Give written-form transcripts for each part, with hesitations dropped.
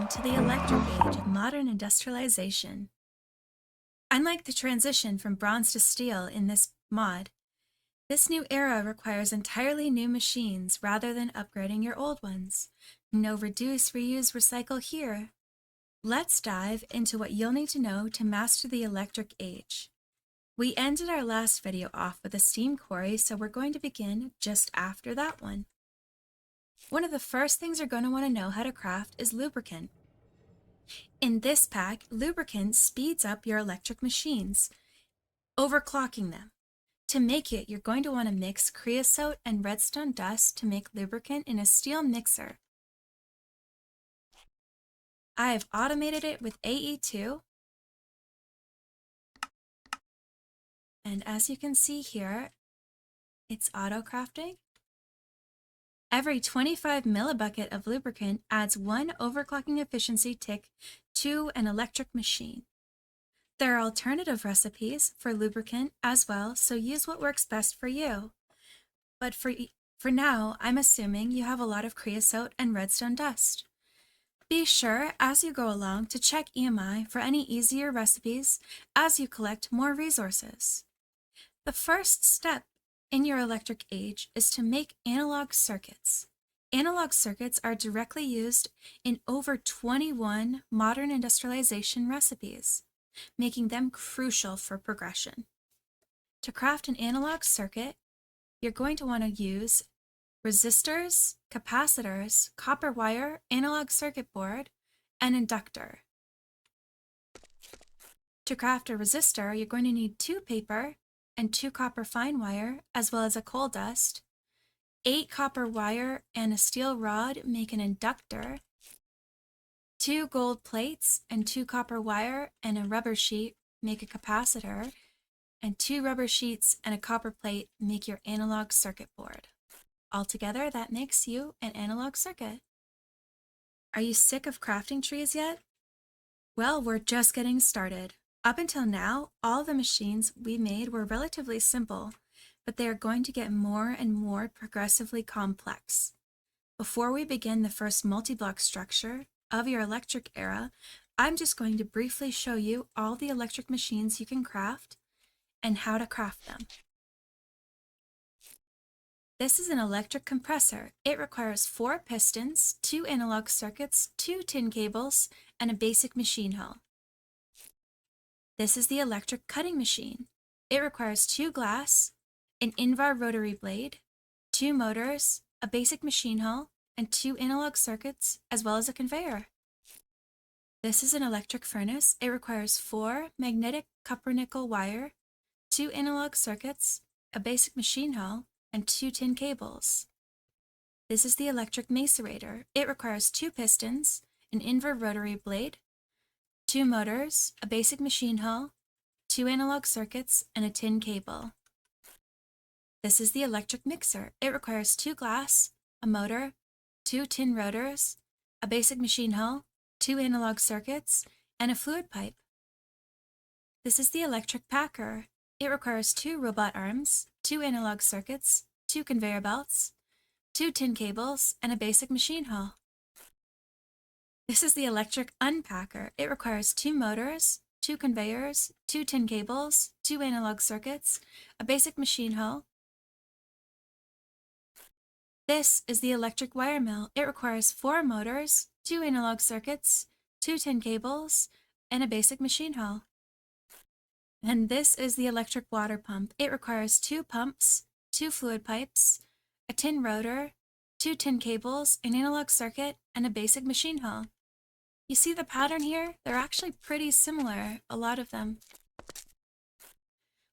to the electric age of modern industrialization. Unlike the transition from bronze to steel in this mod, this new era requires entirely new machines rather than upgrading your old ones. No reduce, reuse, recycle here. Let's dive into what you'll need to know to master the electric age. We ended our last video off with a steam quarry, so we're going to begin just after that one. One of the first things you're going to want to know how to craft is lubricant. In this pack, lubricant speeds up your electric machines, overclocking them. To make it, you're going to want to mix creosote and redstone dust to make lubricant in a steel mixer. I have automated it with AE2, and as you can see here, it's auto crafting. Every 25 millibucket of lubricant adds 1 overclocking efficiency tick to an electric machine. There are alternative recipes for lubricant as well, so use what works best for you. But for now, I'm assuming you have a lot of creosote and redstone dust. Be sure, as you go along, to check EMI for any easier recipes as you collect more resources. The first step in your electric age is to make analog circuits. Analog circuits are directly used in over 21 modern industrialization recipes, making them crucial for progression. To craft an analog circuit, you're going to want to use resistors, capacitors, copper wire, analog circuit board, and inductor. To craft a resistor, you're going to need 2 paper and 2 copper fine wire, as well as a coal dust. 8 copper wire and a steel rod make an inductor. 2 gold plates and 2 copper wire and a rubber sheet make a capacitor, and 2 rubber sheets and a copper plate make your analog circuit board. Altogether, that makes you an analog circuit. Are you sick of crafting trees yet? Well, we're just getting started. Up until now, all the machines we made were relatively simple, but they are going to get more and more progressively complex. Before we begin the first multi-block structure of your electric era, I'm just going to briefly show you all the electric machines you can craft and how to craft them. This is an electric compressor. It requires 4 pistons, 2 analog circuits, 2 tin cables, and a basic machine hull. This is the electric cutting machine. It requires 2 glass, an invar rotary blade, 2 motors, a basic machine hull, and 2 analog circuits, as well as a conveyor. This is an electric furnace. It requires 4 magnetic Cupronickel wire, 2 analog circuits, a basic machine hull, and 2 tin cables. This is the electric macerator. It requires 2 pistons, an invar rotary blade, 2 motors, a basic machine hull, 2 analog circuits, and a tin cable. This is the electric mixer. It requires 2 glass, a motor, 2 tin rotors, a basic machine hull, 2 analog circuits, and a fluid pipe. This is the electric packer. It requires 2 robot arms, 2 analog circuits, 2 conveyor belts, 2 tin cables, and a basic machine hull. This is the electric unpacker. It requires 2 motors, 2 conveyors, 2 tin cables, 2 analog circuits, a basic machine hull. This is the electric wire mill. It requires 4 motors, 2 analog circuits, 2 tin cables, and a basic machine hull. And this is the electric water pump. It requires 2 pumps, 2 fluid pipes, a tin rotor, 2 tin cables, an analog circuit, and a basic machine hull. You see the pattern here? They're actually pretty similar, a lot of them.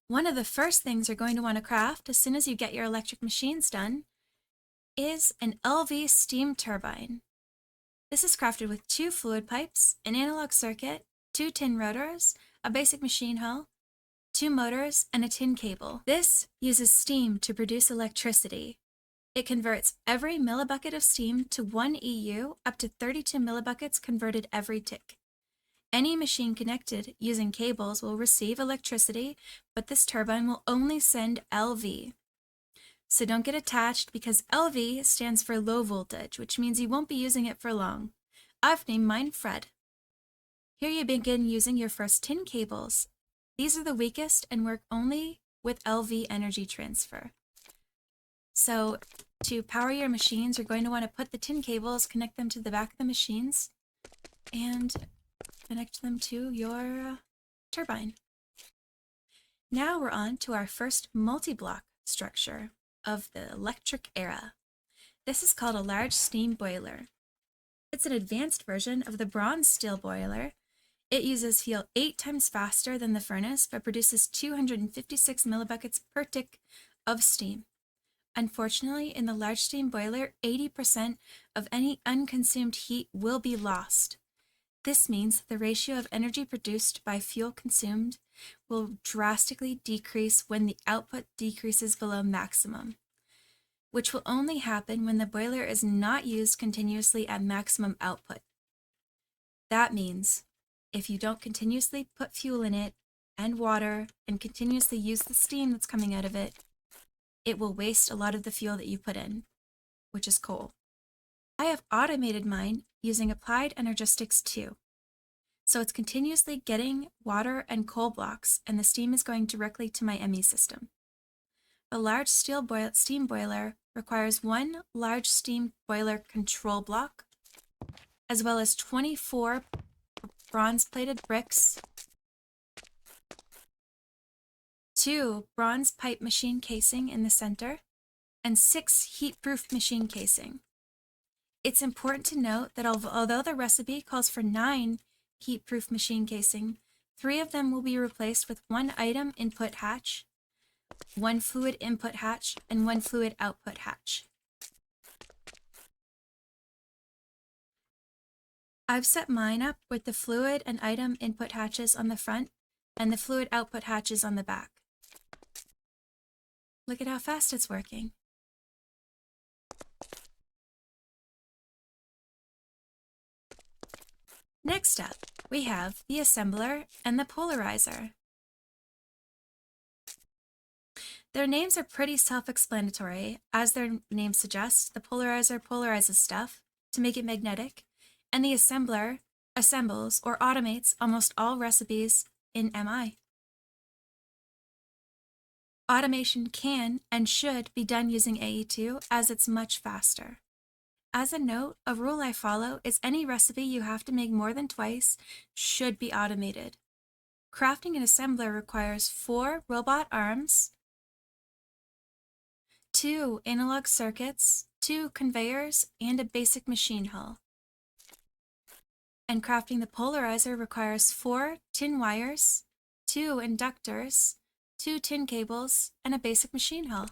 One of the first things you're going to want to craft as soon as you get your electric machines done is an LV steam turbine. This is crafted with 2 fluid pipes, an analog circuit, 2 tin rotors, a basic machine hull, 2 motors, and a tin cable. This uses steam to produce electricity. It converts every millibucket of steam to 1 EU, up to 32 millibuckets converted every tick. Any machine connected using cables will receive electricity, but this turbine will only send LV. So don't get attached, because LV stands for low voltage, which means you won't be using it for long. I've named mine Fred. Here you begin using your first tin cables. These are the weakest and work only with LV energy transfer. So to power your machines, you're going to want to put the tin cables, connect them to the back of the machines, and connect them to your turbine. Now we're on to our first multi-block structure of the electric era. This is called a large steam boiler. It's an advanced version of the bronze steel boiler. It uses fuel 8 times faster than the furnace, but produces 256 millibuckets per tick of steam. Unfortunately, in the large steam boiler, 80% of any unconsumed heat will be lost. This means the ratio of energy produced by fuel consumed will drastically decrease when the output decreases below maximum, which will only happen when the boiler is not used continuously at maximum output. That means if you don't continuously put fuel in it and water and continuously use the steam that's coming out of it, it will waste a lot of the fuel that you put in, which is coal. I have automated mine using Applied Energistics 2. So it's continuously getting water and coal blocks, and the steam is going directly to my ME system. The large steam boiler requires one large steam boiler control block, as well as 24 bronze-plated bricks, 2 bronze pipe machine casing in the center, and 6 heat-proof machine casing. It's important to note that although the recipe calls for 9 heat-proof machine casing, 3 of them will be replaced with 1 item input hatch, 1 fluid input hatch, and 1 fluid output hatch. I've set mine up with the fluid and item input hatches on the front and the fluid output hatches on the back. Look at how fast it's working. Next up, we have the assembler and the polarizer. Their names are pretty self-explanatory. As their name suggests, the polarizer polarizes stuff to make it magnetic, and the assembler assembles or automates almost all recipes in MI. Automation can and should be done using AE2 as it's much faster. As a note, a rule I follow is any recipe you have to make more than twice should be automated. Crafting an assembler requires 4 robot arms, 2 analog circuits, 2 conveyors, and a basic machine hull. And crafting the polarizer requires 4 tin wires, 2 inductors, 2 tin cables, and a basic machine hull.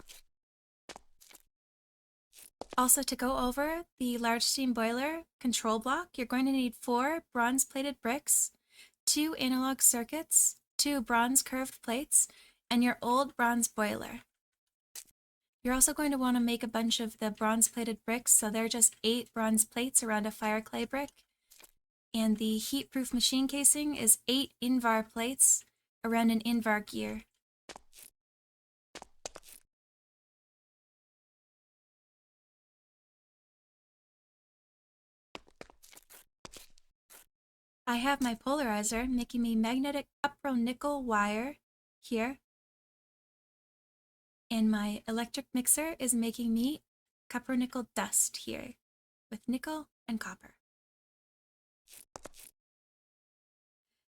Also, to go over the large steam boiler control block, you're going to need 4 bronze-plated bricks, 2 analog circuits, 2 bronze curved plates, and your old bronze boiler. You're also going to want to make a bunch of the bronze-plated bricks, so they're just 8 bronze plates around a fire clay brick. And the heat-proof machine casing is 8 Invar plates around an Invar gear. I have my polarizer making me magnetic Cupronickel wire here, and my electric mixer is making me Cupronickel dust here with nickel and copper.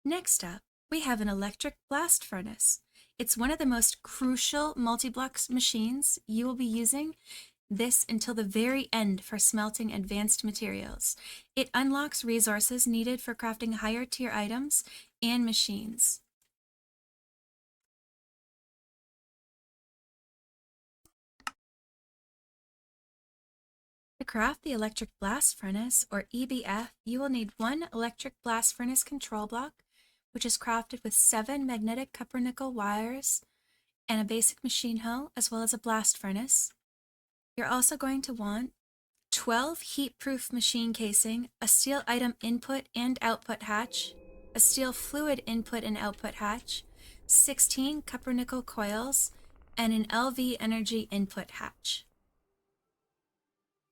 Next up, we have an electric blast furnace. It's one of the most crucial multi-block machines you will be using this until the very end for smelting advanced materials. It unlocks resources needed for crafting higher tier items and machines. To craft the electric blast furnace, or EBF, you will need 1 electric blast furnace control block, which is crafted with 7 magnetic Cupronickel wires and a basic machine hull, as well as a blast furnace. You're also going to want 12 heat-proof machine casing, a steel item input and output hatch, a steel fluid input and output hatch, 16 Cupronickel coils, and an LV energy input hatch.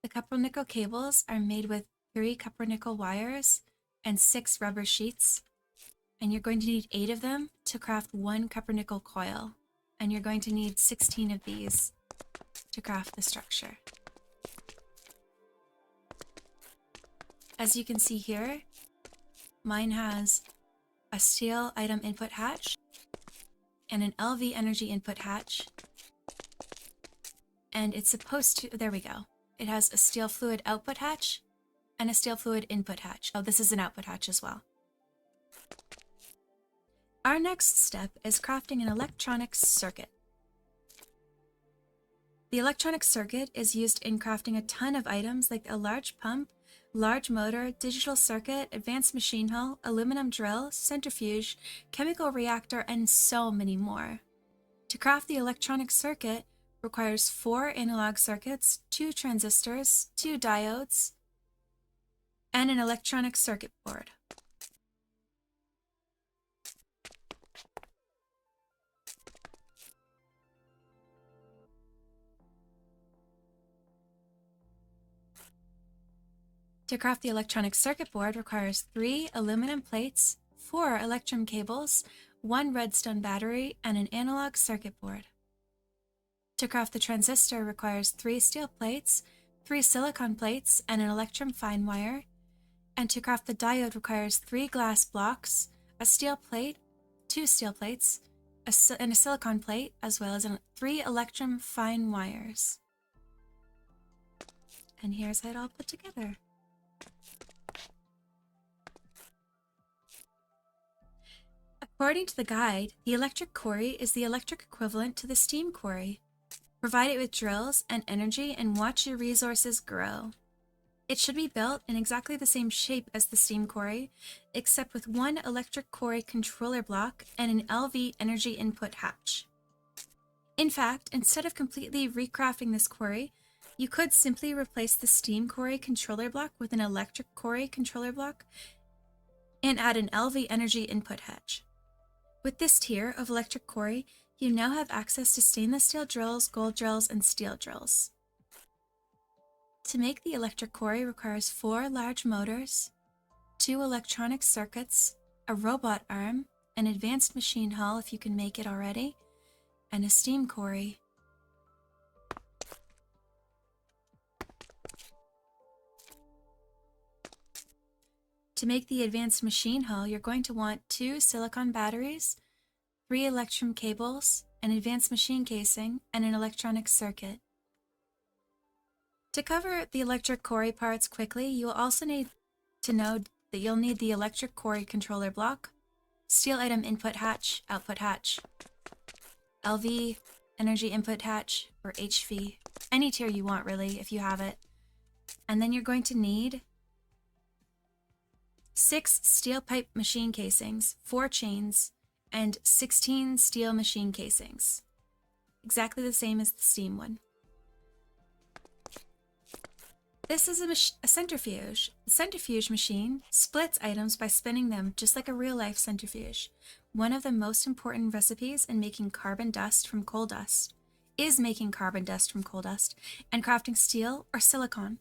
The Cupronickel cables are made with 3 Cupronickel wires, and 6 rubber sheets. And you're going to need 8 of them to craft 1 Cupronickel coil. And you're going to need 16 of these to craft the structure. As you can see here, mine has a steel item input hatch and an LV energy input hatch. And it's supposed to, there we go. It has a steel fluid output hatch and a steel fluid input hatch. Oh, this is an output hatch as well. Our next step is crafting an electronic circuit. The electronic circuit is used in crafting a ton of items like a large pump, large motor, digital circuit, advanced machine hull, aluminum drill, centrifuge, chemical reactor, and so many more. To craft the electronic circuit requires 4 analog circuits, 2 transistors, 2 diodes, and an electronic circuit board. To craft the electronic circuit board requires 3 aluminum plates, 4 electrum cables, 1 redstone battery, and an analog circuit board. To craft the transistor requires 3 steel plates, 3 silicon plates, and an electrum fine wire. And to craft the diode requires 3 glass blocks, a steel plate, 2 steel plates, and a silicon plate, as well as 3 electrum fine wires. And here's it all put together. According to the guide, the electric quarry is the electric equivalent to the steam quarry. Provide it with drills and energy and watch your resources grow. It should be built in exactly the same shape as the steam quarry, except with 1 electric quarry controller block and an LV energy input hatch. In fact, instead of completely recrafting this quarry, you could simply replace the steam quarry controller block with an electric quarry controller block and add an LV energy input hatch. With this tier of electric quarry, you now have access to stainless steel drills, gold drills, and steel drills. To make the electric quarry requires 4 large motors, 2 electronic circuits, a robot arm, an advanced machine hull if you can make it already, and a steam quarry. To make the advanced machine hull, you're going to want 2 silicon batteries, 3 electrum cables, an advanced machine casing, and an electronic circuit. To cover the electric quarry parts quickly, you will also need to know that you'll need the electric quarry controller block, steel item input hatch, output hatch, LV energy input hatch, or HV, any tier you want really if you have it. And then you're going to need 6 steel pipe machine casings, 4 chains, and 16 steel machine casings. Exactly the same as the steam one. This is a centrifuge. The centrifuge machine splits items by spinning them just like a real-life centrifuge. One of the most important recipes in making carbon dust from coal dust is making carbon dust from coal dust and crafting steel or silicon.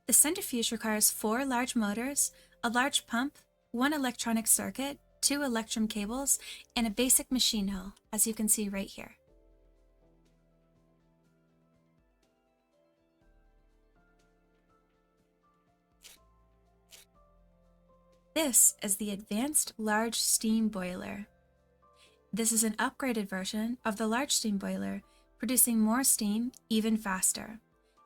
The centrifuge requires 4 large motors, a large pump, 1 electronic circuit, 2 electrum cables, and a basic machine hull, as you can see right here. This is the Advanced Large Steam Boiler. This is an upgraded version of the large steam boiler, producing more steam even faster.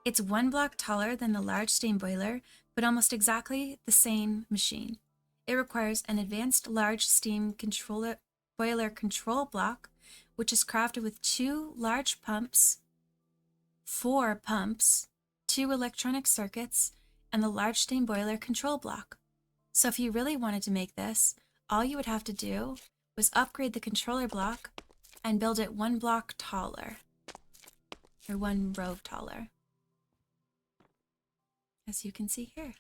It's 1 block taller than the large steam boiler, but almost exactly the same machine. It requires an advanced large steam boiler control block, which is crafted with 2 large pumps, 4 pumps, 2 electronic circuits, and the large steam boiler control block. So if you really wanted to make this, all you would have to do was upgrade the controller block and build it 1 block taller, or 1 row taller, as you can see here.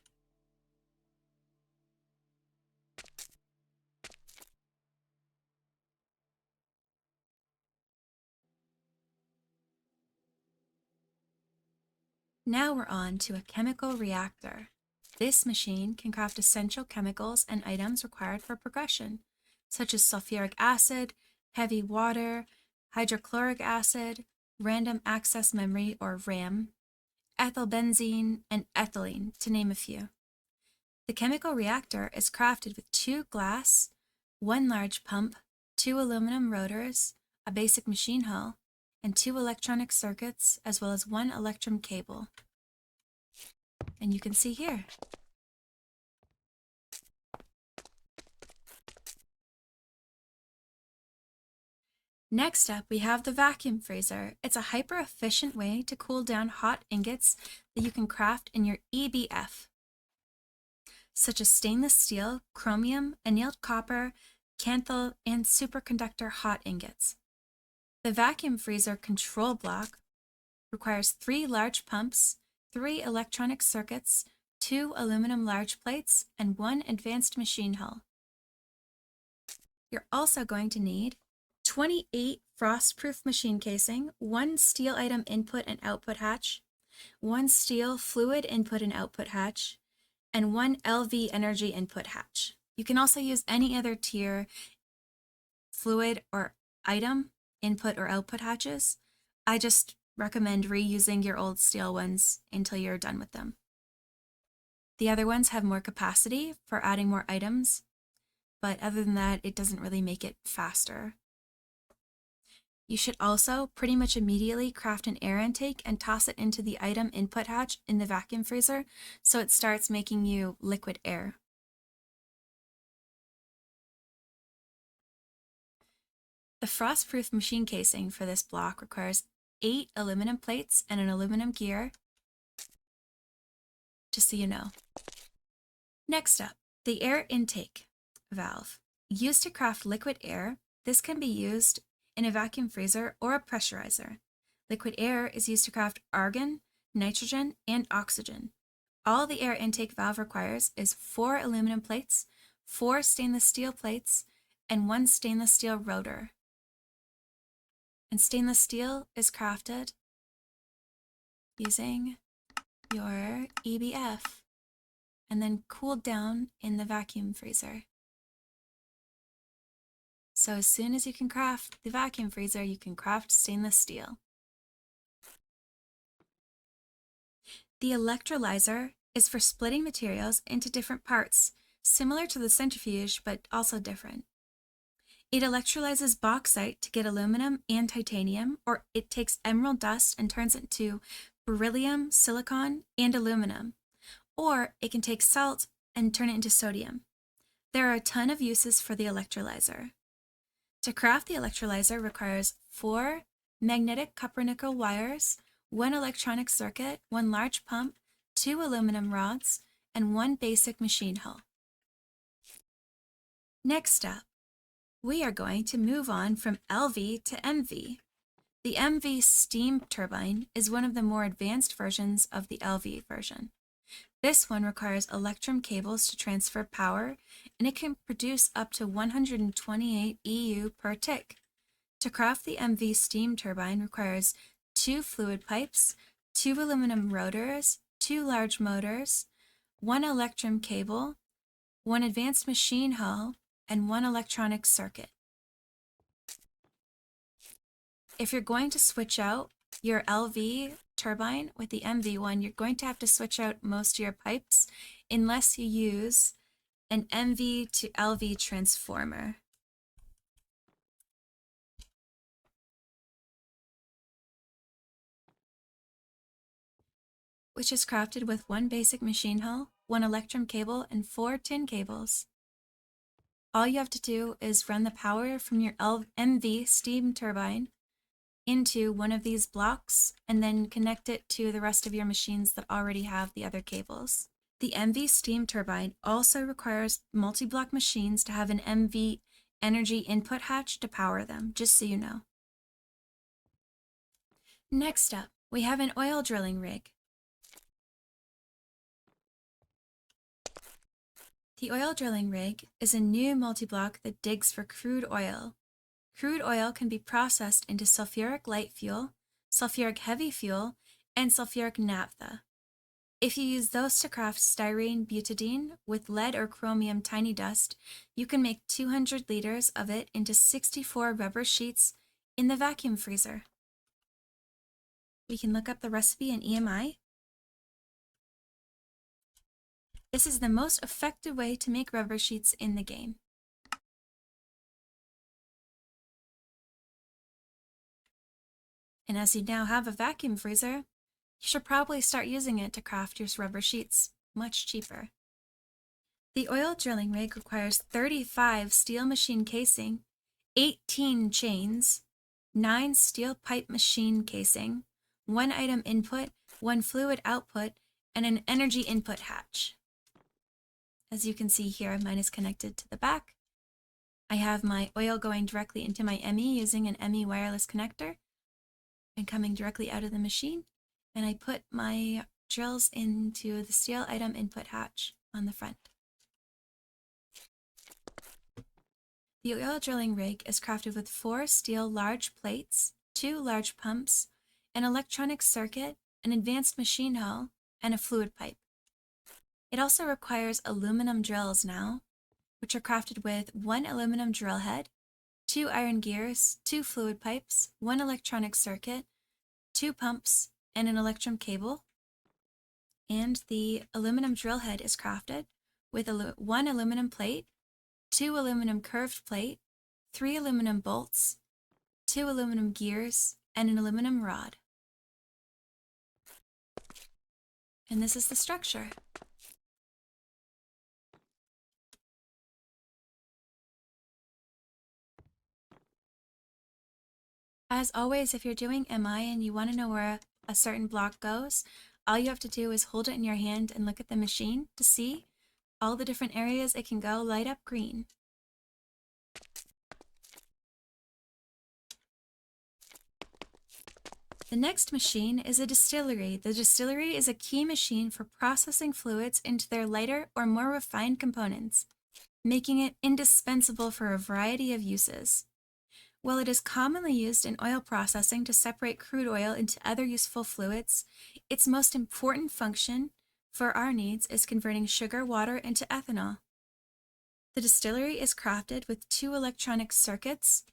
Now we're on to a chemical reactor. This machine can craft essential chemicals and items required for progression, such as sulfuric acid, heavy water, hydrochloric acid, random access memory or RAM, ethylbenzene, and ethylene, to name a few. The chemical reactor is crafted with 2 glass, 1 large pump, 2 aluminum rotors, a basic machine hull, and 2 electronic circuits, as well as 1 electrum cable. And you can see here. Next up, we have the vacuum freezer. It's a hyper-efficient way to cool down hot ingots that you can craft in your EBF, such as stainless steel, chromium, annealed copper, Kanthal, and superconductor hot ingots. The vacuum freezer control block requires 3 large pumps, 3 electronic circuits, 2 aluminum large plates, and 1 advanced machine hull. You're also going to need 28 frost-proof machine casing, 1 steel item input and output hatch, 1 steel fluid input and output hatch, and 1 LV energy input hatch. You can also use any other tier fluid or item input or output hatches. I just recommend reusing your old steel ones until you're done with them. The other ones have more capacity for adding more items, but other than that, it doesn't really make it faster. You should also pretty much immediately craft an air intake and toss it into the item input hatch in the vacuum freezer so it starts making you liquid air. The frost-proof machine casing for this block requires 8 aluminum plates and an aluminum gear, just so you know. Next up, the air intake valve. Used to craft liquid air, this can be used in a vacuum freezer or a pressurizer. Liquid air is used to craft argon, nitrogen, and oxygen. All the air intake valve requires is 4 aluminum plates, 4 stainless steel plates, and 1 stainless steel rotor. And stainless steel is crafted using your EBF and then cooled down in the vacuum freezer. So as soon as you can craft the vacuum freezer, you can craft stainless steel. The electrolyzer is for splitting materials into different parts, similar to the centrifuge, but also different. It electrolyzes bauxite to get aluminum and titanium, or it takes emerald dust and turns it into beryllium, silicon, and aluminum. Or it can take salt and turn it into sodium. There are a ton of uses for the electrolyzer. To craft the electrolyzer requires 4 magnetic cupronickel wires, 1 electronic circuit, 1 large pump, 2 aluminum rods, and 1 basic machine hull. Next up, we are going to move on from LV to MV. The MV Steam Turbine is one of the more advanced versions of the LV version. This one requires electrum cables to transfer power, and it can produce up to 128 EU per tick. To craft the MV Steam Turbine requires 2 fluid pipes, 2 aluminum rotors, 2 large motors, 1 electrum cable, 1 advanced machine hull, and 1 electronic circuit. If you're going to switch out your LV turbine with the MV one, you're going to have to switch out most of your pipes unless you use an MV to LV transformer. Which is crafted with 1 basic machine hull, 1 electrum cable, and 4 tin cables. All you have to do is run the power from your MV steam turbine into one of these blocks and then connect it to the rest of your machines that already have the other cables. The MV steam turbine also requires multi-block machines to have an MV energy input hatch to power them, just so you know. Next up, we have an oil drilling rig. The oil drilling rig is a new multi-block that digs for crude oil. Crude oil can be processed into sulfuric light fuel, sulfuric heavy fuel, and sulfuric naphtha. If you use those to craft styrene butadiene with lead or chromium tiny dust, you can make 200 liters of it into 64 rubber sheets in the vacuum freezer. We can look up the recipe in EMI. This is the most effective way to make rubber sheets in the game. And as you now have a vacuum freezer, you should probably start using it to craft your rubber sheets much cheaper. The oil drilling rig requires 35 steel machine casing, 18 chains, 9 steel pipe machine casing, 1 item input, 1 fluid output, and an energy input hatch. As you can see here, mine is connected to the back. I have my oil going directly into my ME using an ME wireless connector and coming directly out of the machine. And I put my drills into the steel item input hatch on the front. The oil drilling rig is crafted with 4 steel large plates, 2 large pumps, an electronic circuit, an advanced machine hull, and a fluid pipe. It also requires aluminum drills now, which are crafted with 1 aluminum drill head, 2 iron gears, 2 fluid pipes, 1 electronic circuit, 2 pumps, and an electrum cable. And the aluminum drill head is crafted with 1 aluminum plate, 2 aluminum curved plate, 3 aluminum bolts, 2 aluminum gears, and an aluminum rod. And this is the structure. As always, if you're doing MI and you want to know where a certain block goes, all you have to do is hold it in your hand and look at the machine to see all the different areas it can go light up green. The next machine is a distillery. The distillery is a key machine for processing fluids into their lighter or more refined components, making it indispensable for a variety of uses. While it is commonly used in oil processing to separate crude oil into other useful fluids, its most important function for our needs is converting sugar water into ethanol. The distillery is crafted with 2 electronic circuits,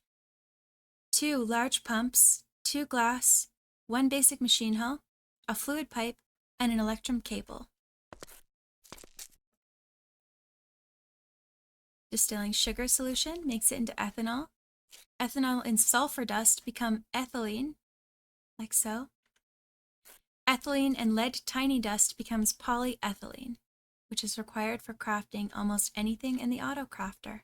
2 large pumps, 2 glass, 1 basic machine hull, a fluid pipe, and an electrum cable. Distilling sugar solution makes it into ethanol. Ethanol and sulfur dust become ethylene, like so. Ethylene and lead tiny dust becomes polyethylene, which is required for crafting almost anything in the auto crafter.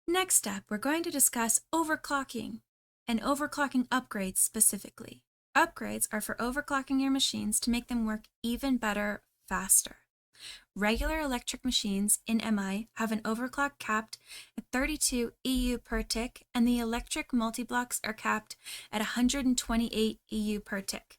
Next up, we're going to discuss overclocking and overclocking upgrades specifically. Upgrades are for overclocking your machines to make them work even better, faster. Regular electric machines in MI have an overclock capped at 32 EU per tick, and the electric multiblocks are capped at 128 EU per tick.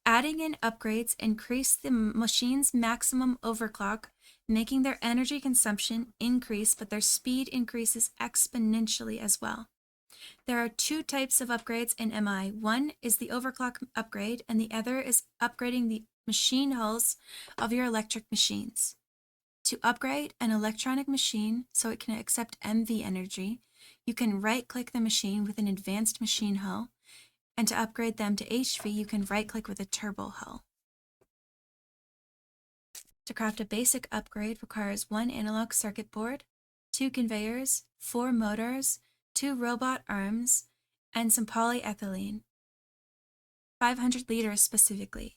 Adding in upgrades increase the machine's maximum overclock, making their energy consumption increase, but their speed increases exponentially as well. There are 2 types of upgrades in MI. One is the overclock upgrade, and the other is upgrading the machine hulls of your electric machines. To upgrade an electronic machine so it can accept MV energy, you can right-click the machine with an advanced machine hull, and to upgrade them to HV, you can right-click with a turbo hull. To craft a basic upgrade requires 1 analog circuit board, 2 conveyors, 4 motors, 2 robot arms, and some polyethylene, 500 liters specifically.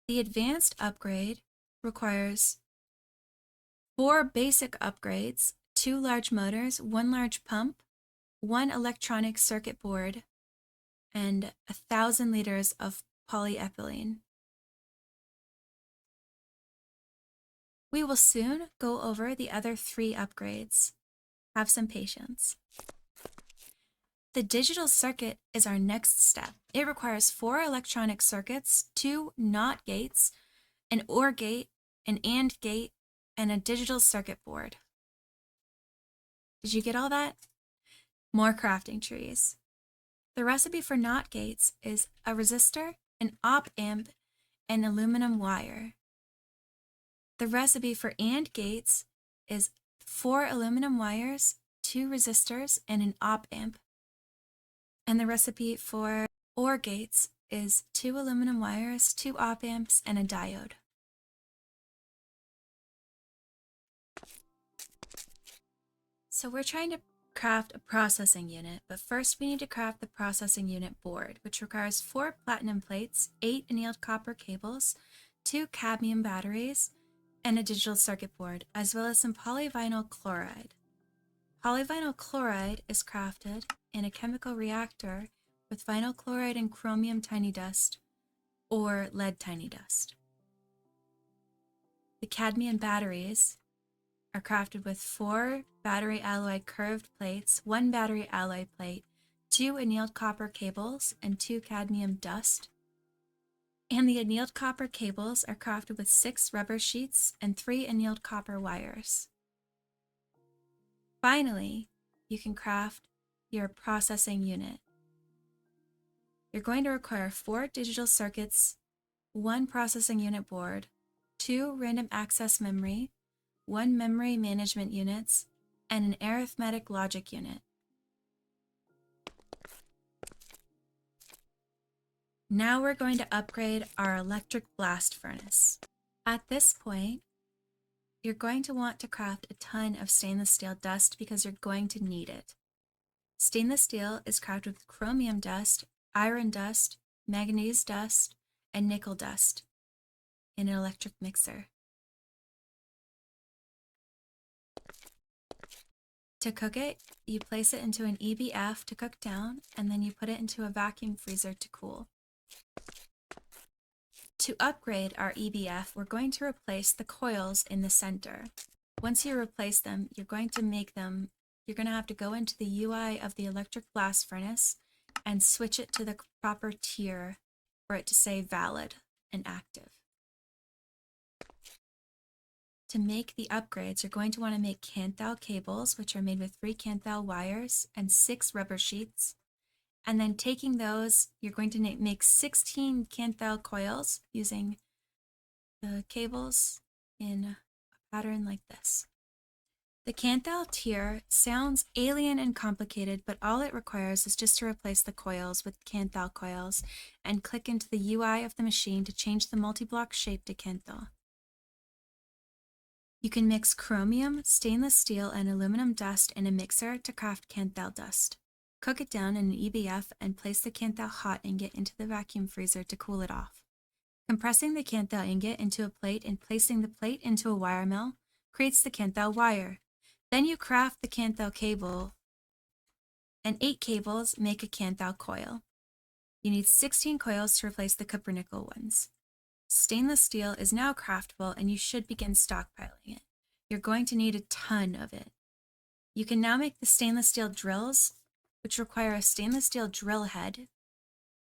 The advanced upgrade requires 4 basic upgrades, 2 large motors, 1 large pump, 1 electronic circuit board, and 1,000 liters of polyethylene. We will soon go over the other 3 upgrades. Have some patience. The digital circuit is our next step. It requires 4 electronic circuits, 2 NOT gates, an OR gate, an AND gate, and a digital circuit board. Did you get all that? More crafting trees. The recipe for NOT gates is a resistor, an op amp, and aluminum wire. The recipe for AND gates is 4 aluminum wires, 2 resistors, and an op amp. And the recipe for OR gates is 2 aluminum wires, 2 op amps, and a diode. So we're trying to craft a processing unit, but first we need to craft the processing unit board, which requires 4 platinum plates, 8 annealed copper cables, 2 cadmium batteries, and a digital circuit board, as well as some polyvinyl chloride. Polyvinyl chloride is crafted in a chemical reactor with vinyl chloride and chromium tiny dust, or lead tiny dust. The cadmium batteries are crafted with 4 battery alloy curved plates, 1 battery alloy plate, 2 annealed copper cables, and 2 cadmium dust. And the annealed copper cables are crafted with 6 rubber sheets and 3 annealed copper wires. Finally, you can craft your processing unit. You're going to require 4 digital circuits, 1 processing unit board, 2 random access memory, 1 memory management units, and an arithmetic logic unit. Now we're going to upgrade our electric blast furnace. At this point, you're going to want to craft a ton of stainless steel dust because you're going to need it. Stainless steel is crafted with chromium dust, iron dust, manganese dust, and nickel dust in an electric mixer. To cook it, you place it into an EBF to cook down, and then you put it into a vacuum freezer to cool. To upgrade our EBF, we're going to replace the coils in the center. Once you replace them, you're going to have to go into the UI of the electric blast furnace and switch it to the proper tier for it to say valid and active. To make the upgrades, you're going to want to make Kanthal cables, which are made with 3 Kanthal wires and 6 rubber sheets. And then taking those, you're going to make 16 Kanthal coils using the cables in a pattern like this. The Kanthal tier sounds alien and complicated, but all it requires is just to replace the coils with Kanthal coils and click into the UI of the machine to change the multi-block shape to Kanthal. You can mix chromium, stainless steel, and aluminum dust in a mixer to craft Kanthal dust. Cook it down in an EBF and place the Kanthal hot ingot into the vacuum freezer to cool it off. Compressing the Kanthal ingot into a plate and placing the plate into a wire mill creates the Kanthal wire. Then you craft the Kanthal cable, and 8 cables make a Kanthal coil. You need 16 coils to replace the Cupronickel ones. Stainless steel is now craftable, and you should begin stockpiling it. You're going to need a ton of it. You can now make the stainless steel drills, which require a stainless steel drill head,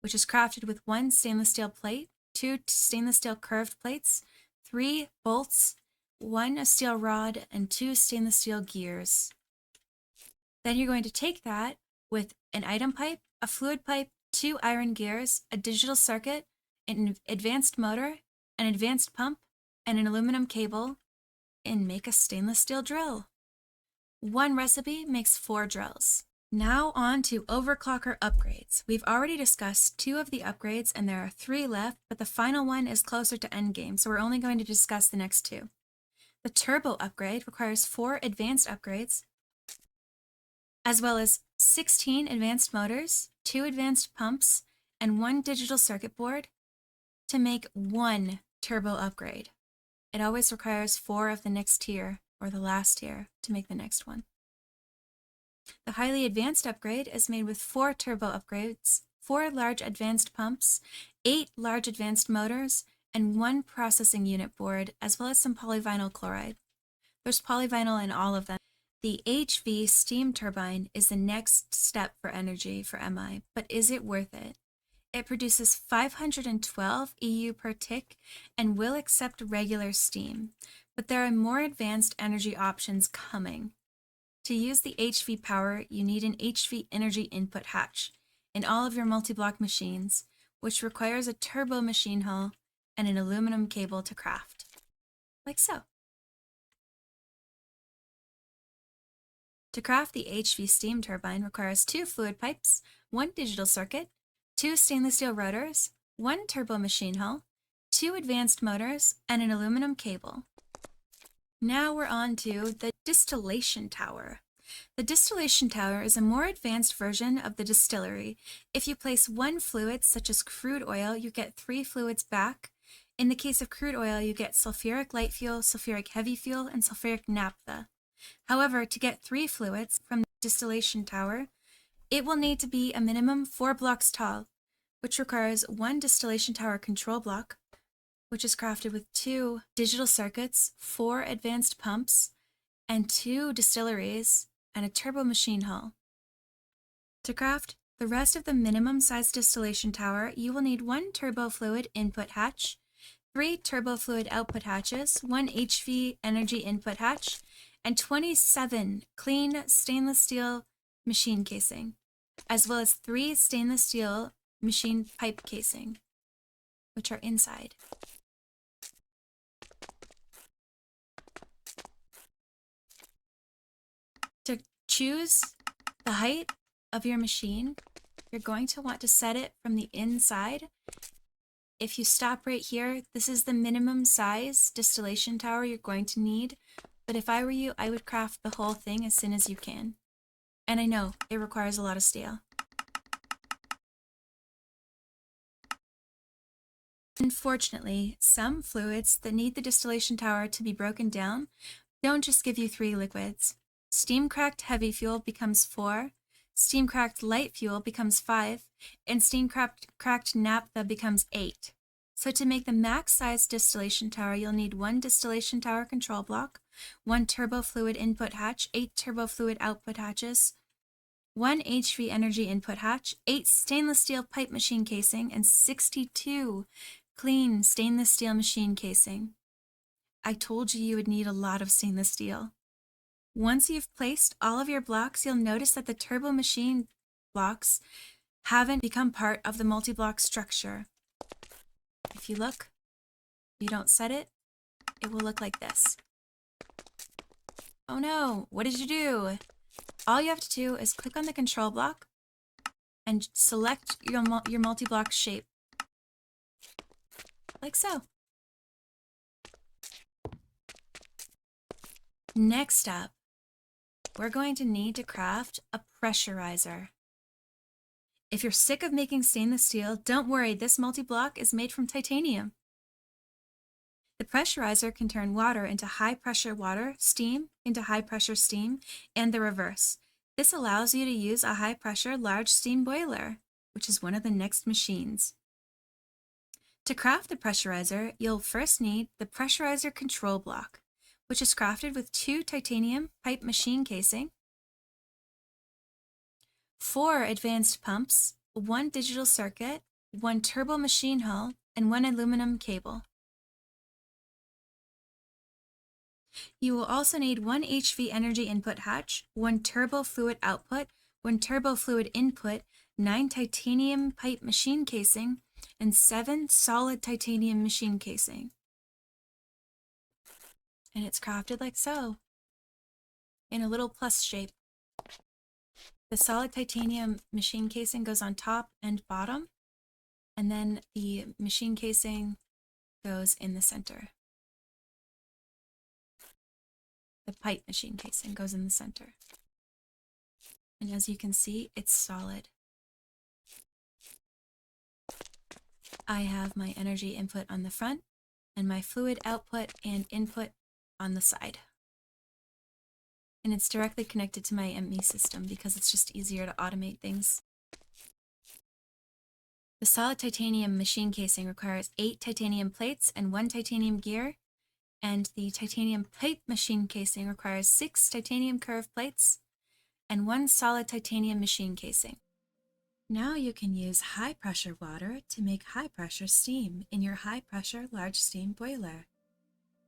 which is crafted with 1 stainless steel plate, 2 stainless steel curved plates, 3 bolts, 1 steel rod, and 2 stainless steel gears. Then you're going to take that with an item pipe, a fluid pipe, 2 iron gears, a digital circuit, an advanced motor, an advanced pump, and an aluminum cable, and make a stainless steel drill. 1 recipe makes 4 drills. Now on to Overclocker Upgrades. We've already discussed 2 of the upgrades, and there are 3 left, but the final one is closer to endgame, so we're only going to discuss the next 2. The Turbo upgrade requires 4 advanced upgrades, as well as 16 advanced motors, 2 advanced pumps, and 1 digital circuit board to make 1 turbo upgrade. It always requires 4 of the next tier, or the last tier, to make the next one. The highly advanced upgrade is made with 4 turbo upgrades, 4 large advanced pumps, 8 large advanced motors, and 1 processing unit board, as well as some polyvinyl chloride. There's polyvinyl in all of them. The HV Steam Turbine is the next step for energy for MI, but is it worth it? It produces 512 EU per tick and will accept regular steam, but there are more advanced energy options coming. To use the HV power, you need an HV energy input hatch in all of your multi-block machines, which requires a turbo machine hull and an aluminum cable to craft, like so. To craft the HV steam turbine requires 2 fluid pipes, 1 digital circuit, 2 stainless steel rotors, 1 turbo machine hull, 2 advanced motors, and an aluminum cable. Now we're on to the Distillation Tower. The Distillation Tower is a more advanced version of the Distillery. If you place 1 fluid, such as crude oil, you get 3 fluids back. In the case of crude oil, you get sulfuric light fuel, sulfuric heavy fuel, and sulfuric naphtha. However, to get 3 fluids from the Distillation Tower, it will need to be a minimum 4 blocks tall, which requires 1 Distillation Tower control block, which is crafted with 2 digital circuits, 4 advanced pumps, and 2 distilleries, and a turbo machine hull. To craft the rest of the minimum size Distillation Tower, you will need 1 turbo fluid input hatch, 3 turbo fluid output hatches, 1 HV energy input hatch, and 27 clean stainless steel machine casing, as well as 3 stainless steel machine pipe casing, which are inside. To choose the height of your machine, you're going to want to set it from the inside. If you stop right here, this is the minimum size Distillation Tower you're going to need, but if I were you, I would craft the whole thing as soon as you can. And I know it requires a lot of steel. Unfortunately, some fluids that need the Distillation Tower to be broken down don't just give you 3 liquids. Steam-cracked heavy fuel becomes 4, steam-cracked light fuel becomes 5, and steam-cracked naphtha becomes 8. So to make the max size Distillation Tower, you'll need 1 Distillation Tower control block, 1 turbo fluid input hatch, 8 turbo fluid output hatches, 1 HV energy input hatch, 8 stainless steel pipe machine casing, and 62 clean stainless steel machine casing. I told you would need a lot of stainless steel. Once you've placed all of your blocks, you'll notice that the turbo machine blocks haven't become part of the multi-block structure. If you look, you don't set it, it will look like this. Oh no, what did you do? All you have to do is click on the control block and select your multi-block shape, like so. Next up, we're going to need to craft a pressurizer. If you're sick of making stainless steel, don't worry, this multi-block is made from titanium. The pressurizer can turn water into high-pressure water, steam into high-pressure steam, and the reverse. This allows you to use a high-pressure large steam boiler, which is one of the next machines. To craft the pressurizer, you'll first need the pressurizer control block, which is crafted with 2 titanium pipe machine casing, 4 advanced pumps, 1 digital circuit, 1 turbo machine hull, and 1 aluminum cable. You will also need 1 HV energy input hatch, 1 turbo fluid output, 1 turbo fluid input, 9 titanium pipe machine casing, and 7 solid titanium machine casing. And it's crafted like so, in a little plus shape. The solid titanium machine casing goes on top and bottom, and then the machine casing goes in the center. The pipe machine casing goes in the center. And as you can see, it's solid. I have my energy input on the front and my fluid output and input on the side. And it's directly connected to my ME system because it's just easier to automate things. The solid titanium machine casing requires 8 titanium plates and 1 titanium gear, and the titanium pipe machine casing requires 6 titanium curved plates and 1 solid titanium machine casing. Now you can use high pressure water to make high pressure steam in your high pressure large steam boiler.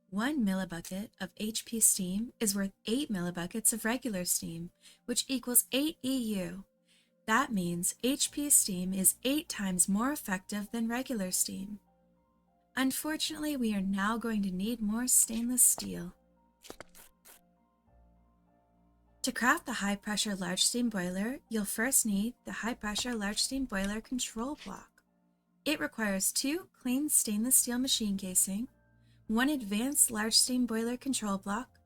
1 millibucket of HP steam is worth 8 millibuckets of regular steam, which equals 8 EU. That means HP steam is 8 times more effective than regular steam. Unfortunately, we are now going to need more stainless steel. To craft the high-pressure large steam boiler, you'll first need the high-pressure large steam boiler control block. It requires 2 clean stainless steel machine casing, 1 advanced large steam boiler control block,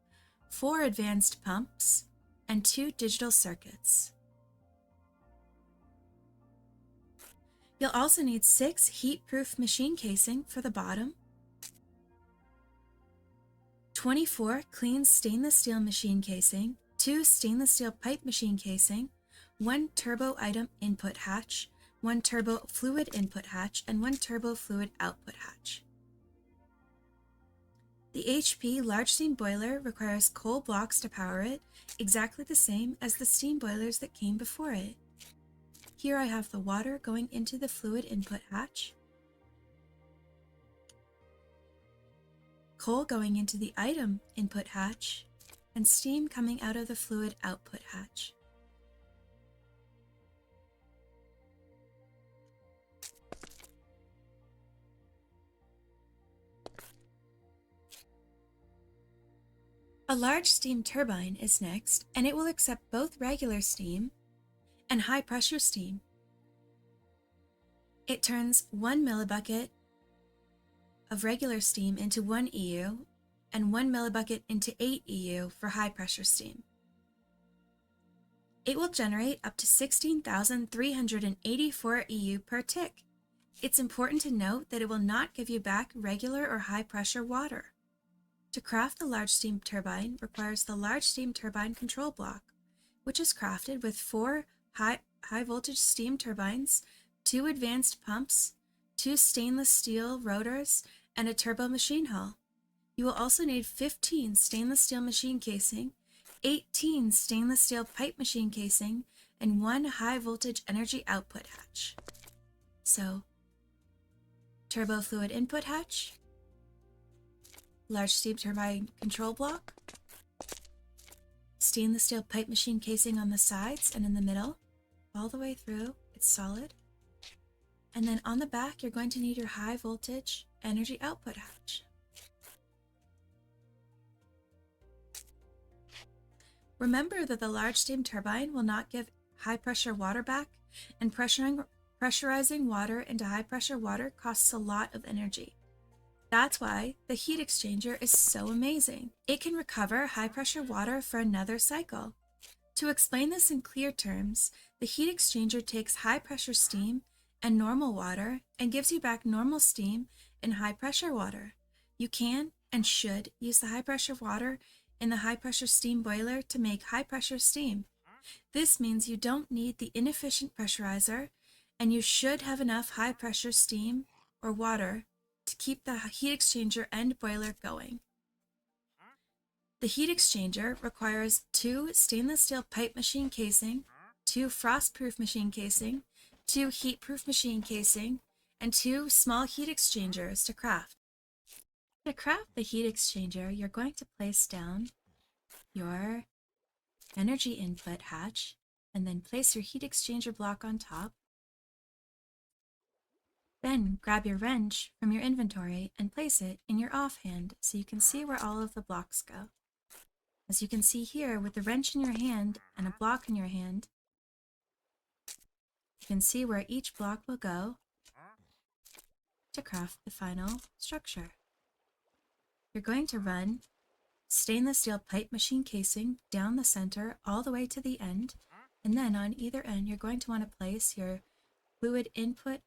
4 advanced pumps, and 2 digital circuits. You'll also need 6 heat-proof machine casing for the bottom, 24 clean stainless steel machine casing, 2 stainless steel pipe machine casing, 1 turbo item input hatch, 1 turbo fluid input hatch, and 1 turbo fluid output hatch. The HP large steam boiler requires coal blocks to power it, exactly the same as the steam boilers that came before it. Here I have the water going into the fluid input hatch, coal going into the item input hatch, and steam coming out of the fluid output hatch. A large steam turbine is next, and it will accept both regular steam and high pressure steam. It turns 1 millibucket of regular steam into 1 EU and 1 millibucket into 8 EU for high pressure steam. It will generate up to 16,384 EU per tick. It's important to note that it will not give you back regular or high pressure water. To craft the large steam turbine requires the large steam turbine control block, which is crafted with 4 high voltage steam turbines, 2 advanced pumps, 2 stainless steel rotors, and a turbo machine hull. You will also need 15 stainless steel machine casing, 18 stainless steel pipe machine casing, and 1 high voltage energy output hatch. So, turbo fluid input hatch, large steam turbine control block, stainless steel pipe machine casing on the sides and in the middle, all the way through, it's solid. And then on the back, you're going to need your high voltage energy output hatch. Remember that the large steam turbine will not give high pressure water back, and pressurizing water into high pressure water costs a lot of energy. That's why the heat exchanger is so amazing. It can recover high pressure water for another cycle. To explain this in clear terms, the heat exchanger takes high pressure steam and normal water and gives you back normal steam and high pressure water. You can and should use the high pressure water in the high pressure steam boiler to make high pressure steam. This means you don't need the inefficient pressurizer, and you should have enough high pressure steam or water to keep the heat exchanger and boiler going. The heat exchanger requires 2 stainless steel pipe machine casing, 2 frost-proof machine casing, 2 heat-proof machine casing, and 2 small heat exchangers to craft. To craft the heat exchanger, you're going to place down your energy input hatch, and then place your heat exchanger block on top. Then grab your wrench from your inventory and place it in your offhand so you can see where all of the blocks go. As you can see here, with the wrench in your hand and a block in your hand, you can see where each block will go to craft the final structure. You're going to run stainless steel pipe machine casing down the center all the way to the end, and then on either end you're going to want to place your fluid input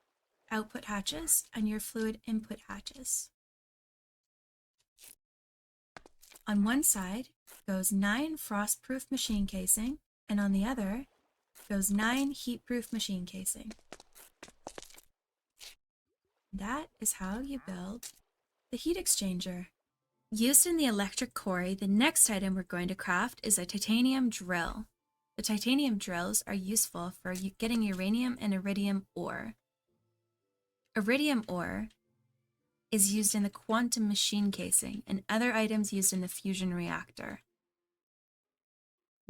output hatches and your fluid input hatches. On one side goes 9 frost-proof machine casing, and on the other goes 9 heat-proof machine casing. That is how you build the heat exchanger. Used in the electric quarry, the next item we're going to craft is a titanium drill. The titanium drills are useful for getting uranium and iridium ore. Iridium ore is used in the quantum machine casing and other items used in the fusion reactor.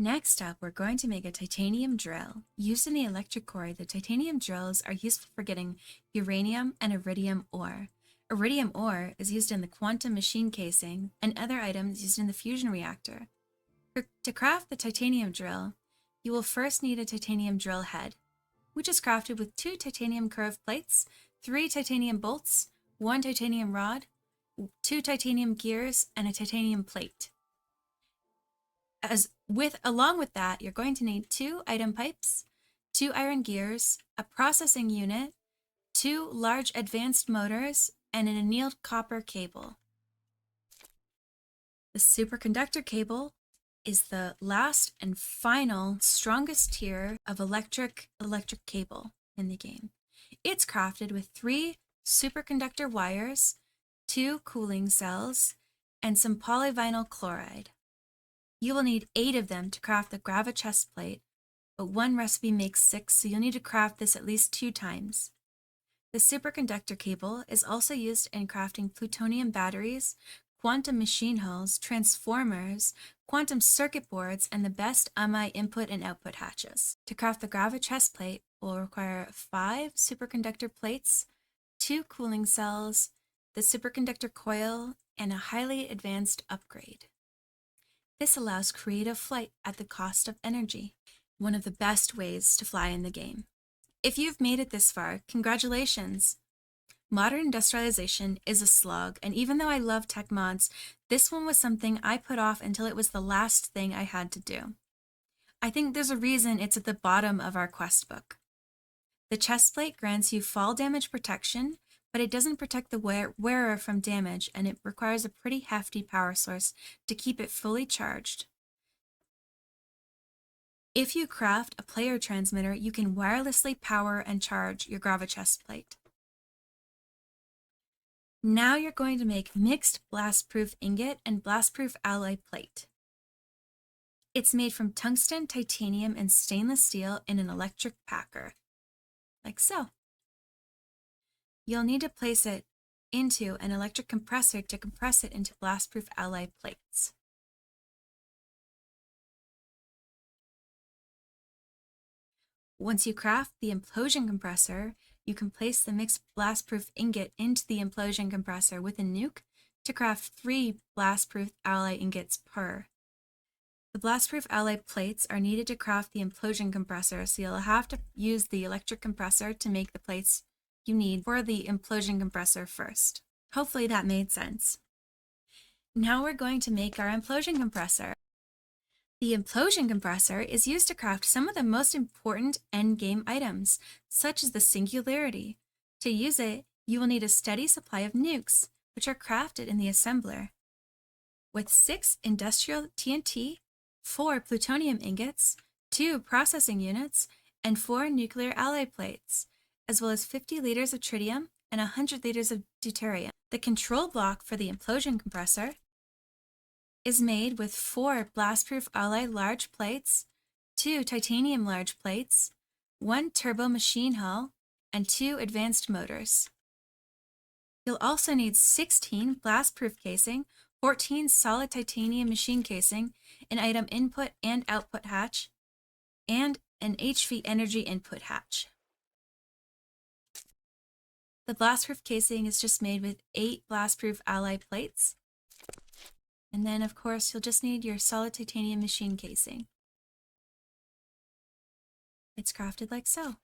Next up, we're going to make a titanium drill. Used in the electric quarry, the titanium drills are useful for getting uranium and iridium ore. Iridium ore is used in the quantum machine casing and other items used in the fusion reactor. To craft the titanium drill, you will first need a titanium drill head, which is crafted with 2 titanium curved plates, 3 titanium bolts, 1 titanium rod, 2 titanium gears, and a titanium plate. Along with that, you're going to need 2 item pipes, 2 iron gears, a processing unit, 2 large advanced motors, and an annealed copper cable. The superconductor cable is the last and final strongest tier of electric cable in the game. It's crafted with 3 superconductor wires, 2 cooling cells, and some polyvinyl chloride. You will need 8 of them to craft the Gravichestplate, but one recipe makes 6, so you'll need to craft this at least 2 times. The superconductor cable is also used in crafting plutonium batteries, quantum machine hulls, transformers, quantum circuit boards, and the best AMI input and output hatches. To craft the Gravichestplate will require 5 superconductor plates, 2 cooling cells, the superconductor coil, and a highly advanced upgrade. This allows creative flight at the cost of energy, one of the best ways to fly in the game. If you've made it this far, congratulations! Modern industrialization is a slog, and even though I love tech mods, this one was something I put off until it was the last thing I had to do. I think there's a reason it's at the bottom of our quest book. The chestplate grants you fall damage protection, but it doesn't protect the wearer from damage, and it requires a pretty hefty power source to keep it fully charged. If you craft a player transmitter, you can wirelessly power and charge your Gravichestplate. Now you're going to make mixed blastproof ingot and blastproof alloy plate. It's made from tungsten, titanium, and stainless steel in an electric packer, like so. You'll need to place it into an electric compressor to compress it into blastproof alloy plates. Once you craft the implosion compressor, you can place the mixed blastproof ingot into the implosion compressor with a nuke to craft 3 blastproof alloy ingots per. The blastproof alloy plates are needed to craft the implosion compressor, so you'll have to use the electric compressor to make the plates you need for the implosion compressor first. Hopefully that made sense. Now we're going to make our implosion compressor. The implosion compressor is used to craft some of the most important endgame items, such as the Singularity. To use it, you will need a steady supply of nukes, which are crafted in the assembler. With 6 industrial TNT, 4 plutonium ingots, 2 processing units, and 4 nuclear alloy plates, as well as 50 liters of tritium and 100 liters of deuterium. The control block for the implosion compressor is made with 4 blastproof alloy large plates, 2 titanium large plates, 1 turbo machine hull, and 2 advanced motors. You'll also need 16 blastproof casing, 14 solid titanium machine casing, an item input and output hatch, and an HV energy input hatch. The blastproof casing is just made with 8 blastproof alloy plates. And then, of course, you'll just need your solid titanium machine casing. It's crafted like so.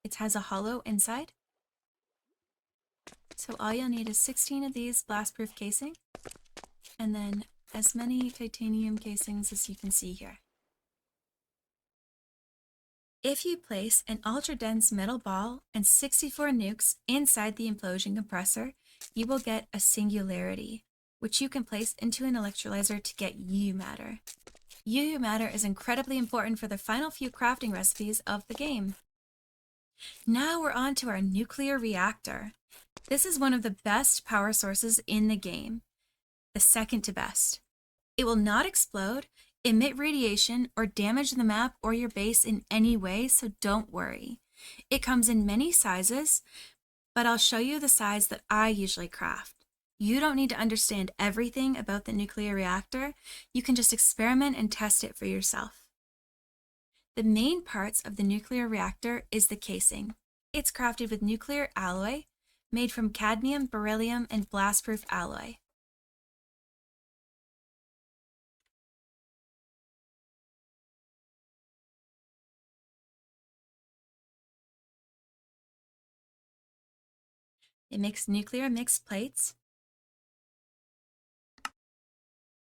It has a hollow inside. So all you'll need is 16 of these blastproof casing, and then as many titanium casings as you can see here. If you place an ultra-dense metal ball and 64 nukes inside the implosion compressor, you will get a Singularity, which you can place into an electrolyzer to get UU Matter. UU Matter is incredibly important for the final few crafting recipes of the game. Now we're on to our nuclear reactor. This is one of the best power sources in the game, the second to best. It will not explode, emit radiation, or damage the map or your base in any way, so don't worry. It comes in many sizes, but I'll show you the size that I usually craft. You don't need to understand everything about the nuclear reactor. You can just experiment and test it for yourself. The main parts of the nuclear reactor is the casing. It's crafted with nuclear alloy made from cadmium, beryllium, and blastproof alloy. It makes nuclear mixed plates,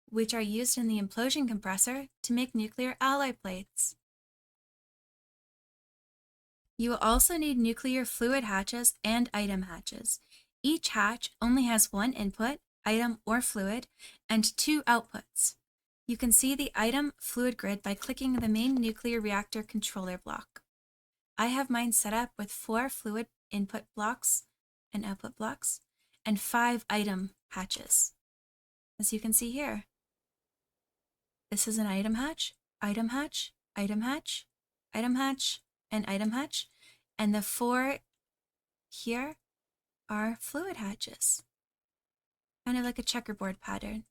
which are used in the implosion compressor to make nuclear alloy plates. You will also need nuclear fluid hatches and item hatches. Each hatch only has one input, item or fluid, and two outputs. You can see the item fluid grid by clicking the main nuclear reactor controller block. I have mine set up with 4 fluid input blocks and output blocks and 5 item hatches. As you can see here, this is an item hatch, item hatch, item hatch, item hatch, and item hatch, and the 4 here are fluid hatches, kind of like a checkerboard pattern.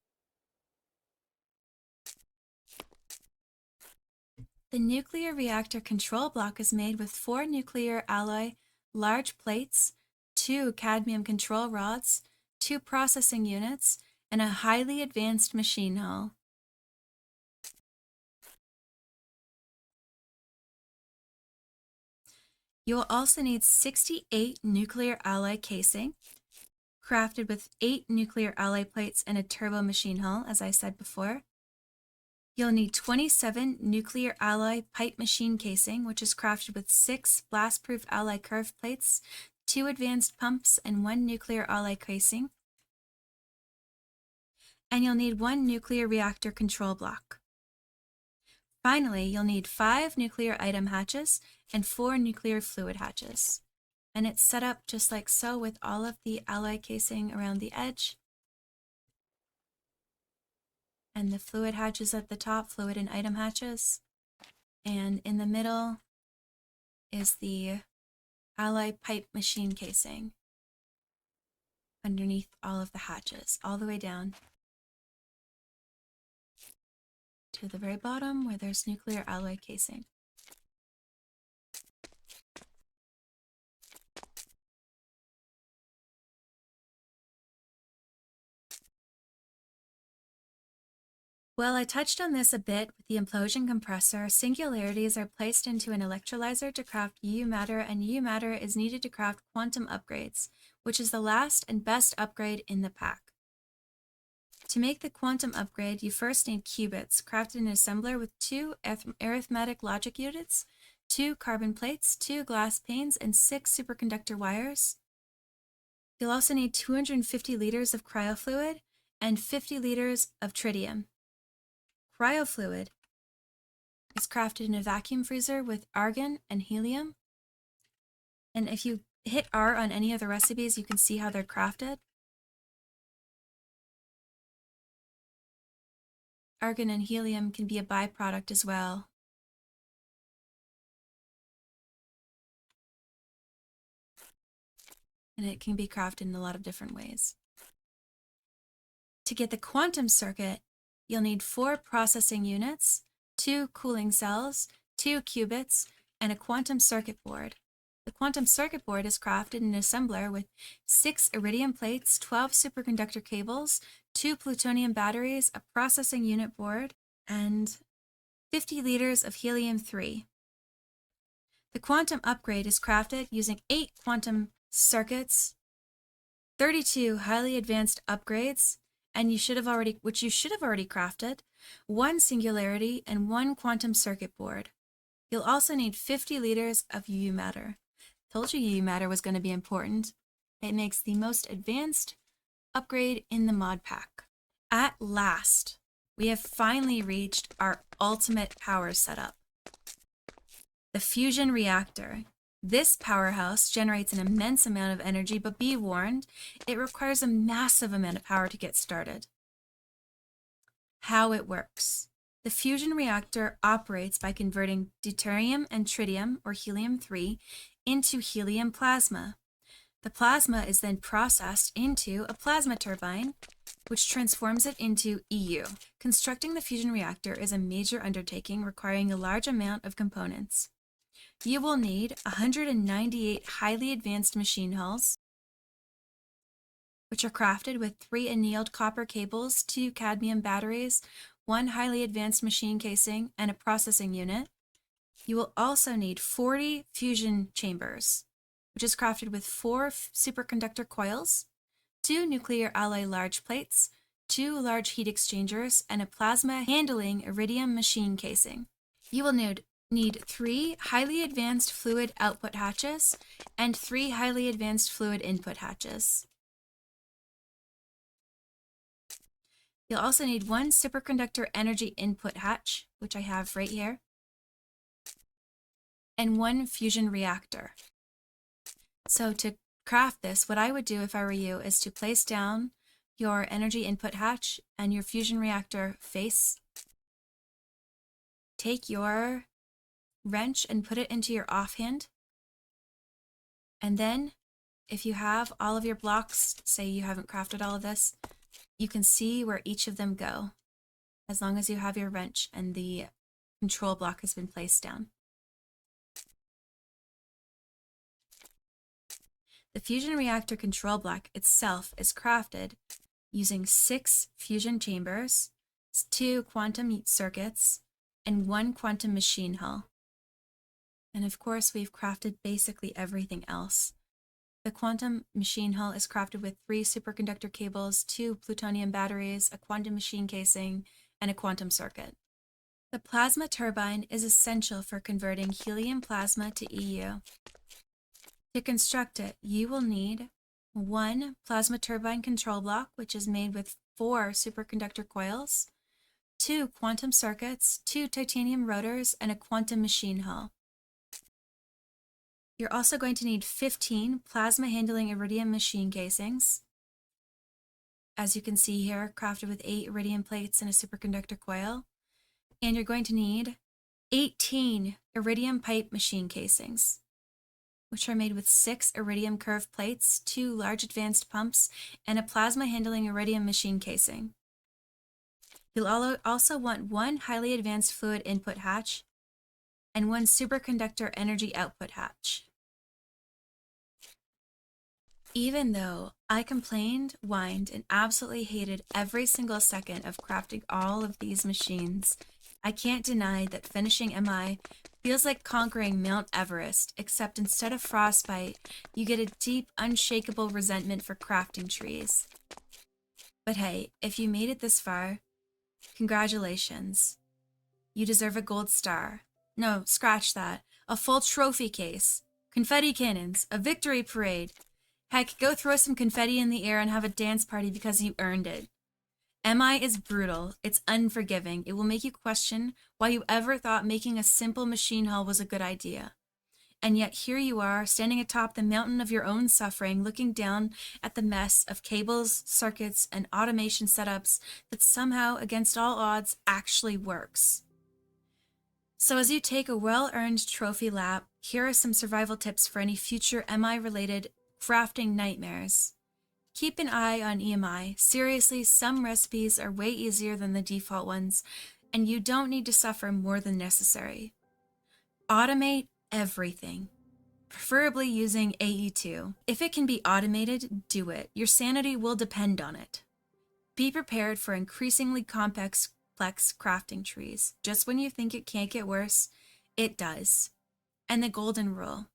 The nuclear reactor control block is made with 4 nuclear alloy large plates, 2 cadmium control rods, 2 processing units, and a highly advanced machine hull. You will also need 68 nuclear alloy casing, crafted with 8 nuclear alloy plates and a turbo machine hull, as I said before. You'll need 27 nuclear alloy pipe machine casing, which is crafted with 6 blastproof alloy curved plates, 2 advanced pumps, and 1 nuclear alloy casing. And you'll need 1 nuclear reactor control block. Finally, you'll need 5 nuclear item hatches and 4 nuclear fluid hatches. And it's set up just like so with all of the alloy casing around the edge. And the fluid hatches at the top, fluid and item hatches. And in the middle is the alloy pipe machine casing underneath all of the hatches, all the way down to the very bottom where there's nuclear alloy casing. Well, I touched on this a bit with the implosion compressor. Singularities are placed into an electrolyzer to craft UU Matter, and UU Matter is needed to craft quantum upgrades, which is the last and best upgrade in the pack. To make the quantum upgrade, you first need qubits, crafted in an assembler with 2 arithmetic logic units, 2 carbon plates, 2 glass panes, and 6 superconductor wires. You'll also need 250 liters of cryofluid and 50 liters of tritium. Cryofluid is crafted in a vacuum freezer with argon and helium. And if you hit R on any of the recipes, you can see how they're crafted. Argon and helium can be a byproduct as well. And it can be crafted in a lot of different ways. To get the quantum circuit, you'll need 4 processing units, 2 cooling cells, 2 qubits, and a quantum circuit board. The quantum circuit board is crafted in an assembler with 6 iridium plates, 12 superconductor cables, 2 plutonium batteries, a processing unit board, and 50 liters of helium-3. The quantum upgrade is crafted using 8 quantum circuits, 32 highly advanced upgrades, and which you should have already crafted, 1 singularity, and 1 quantum circuit board. You'll also need 50 liters of UU Matter. Told you UU Matter was going to be important. It makes the most advanced upgrade in the Modpack. At last, we have finally reached our ultimate power setup. The fusion reactor. This powerhouse generates an immense amount of energy, but be warned, it requires a massive amount of power to get started. How it works. The fusion reactor operates by converting deuterium and tritium, or helium-3, into helium plasma. The plasma is then processed into a plasma turbine, which transforms it into EU. Constructing the fusion reactor is a major undertaking requiring a large amount of components. You will need 198 highly advanced machine hulls, which are crafted with 3 annealed copper cables, 2 cadmium batteries, 1 highly advanced machine casing, and a processing unit. You will also need 40 fusion chambers, which is crafted with 4 superconductor coils, 2 nuclear alloy large plates, 2 large heat exchangers, and a plasma handling iridium machine casing. You will need 3 highly advanced fluid output hatches and 3 highly advanced fluid input hatches. You'll also need 1 superconductor energy input hatch, which I have right here, and 1 fusion reactor. So to craft this, what I would do if I were you is to place down your energy input hatch and your fusion reactor face. Take your wrench and put it into your offhand. And then if you have all of your blocks, say you haven't crafted all of this, you can see where each of them go, as long as you have your wrench and the control block has been placed down. The fusion reactor control block itself is crafted using 6 fusion chambers, 2 quantum circuits, and 1 quantum machine hull. And of course, we've crafted basically everything else. The quantum machine hull is crafted with 3 superconductor cables, 2 plutonium batteries, a quantum machine casing, and a quantum circuit. The plasma turbine is essential for converting helium plasma to EU. To construct it, you will need 1 plasma turbine control block, which is made with 4 superconductor coils, 2 quantum circuits, 2 titanium rotors, and a quantum machine hull. You're also going to need 15 plasma handling iridium machine casings. As you can see here, crafted with 8 iridium plates and a superconductor coil. And you're going to need 18 iridium pipe machine casings, which are made with 6 iridium curved plates, 2 large advanced pumps, and a plasma handling iridium machine casing. You'll also want 1 highly advanced fluid input hatch and 1 superconductor energy output hatch. Even though I complained, whined, and absolutely hated every single second of crafting all of these machines, I can't deny that finishing MI feels like conquering Mount Everest, except instead of frostbite, you get a deep, unshakable resentment for crafting trees. But hey, if you made it this far, congratulations. You deserve a gold star. No, scratch that. A full trophy case, confetti cannons, a victory parade. Heck, go throw some confetti in the air and have a dance party because you earned it. MI is brutal. It's unforgiving. It will make you question why you ever thought making a simple machine hull was a good idea. And yet here you are, standing atop the mountain of your own suffering, looking down at the mess of cables, circuits, and automation setups that somehow, against all odds, actually works. So as you take a well-earned trophy lap, here are some survival tips for any future MI-related crafting nightmares. Keep an eye on EMI. Seriously, some recipes are way easier than the default ones, and you don't need to suffer more than necessary. Automate everything, preferably using AE2. If it can be automated, do it. Your sanity will depend on it. Be prepared for increasingly complex crafting trees. Just when you think it can't get worse, it does. And the golden rule: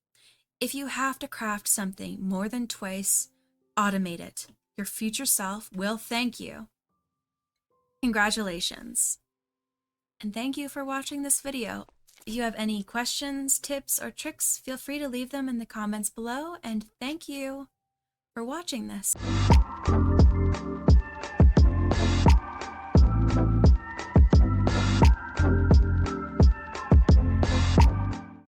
if you have to craft something more than twice, automate it. Your future self will thank you. Congratulations. And thank you for watching this video. If you have any questions, tips, or tricks, feel free to leave them in the comments below, and thank you for watching this.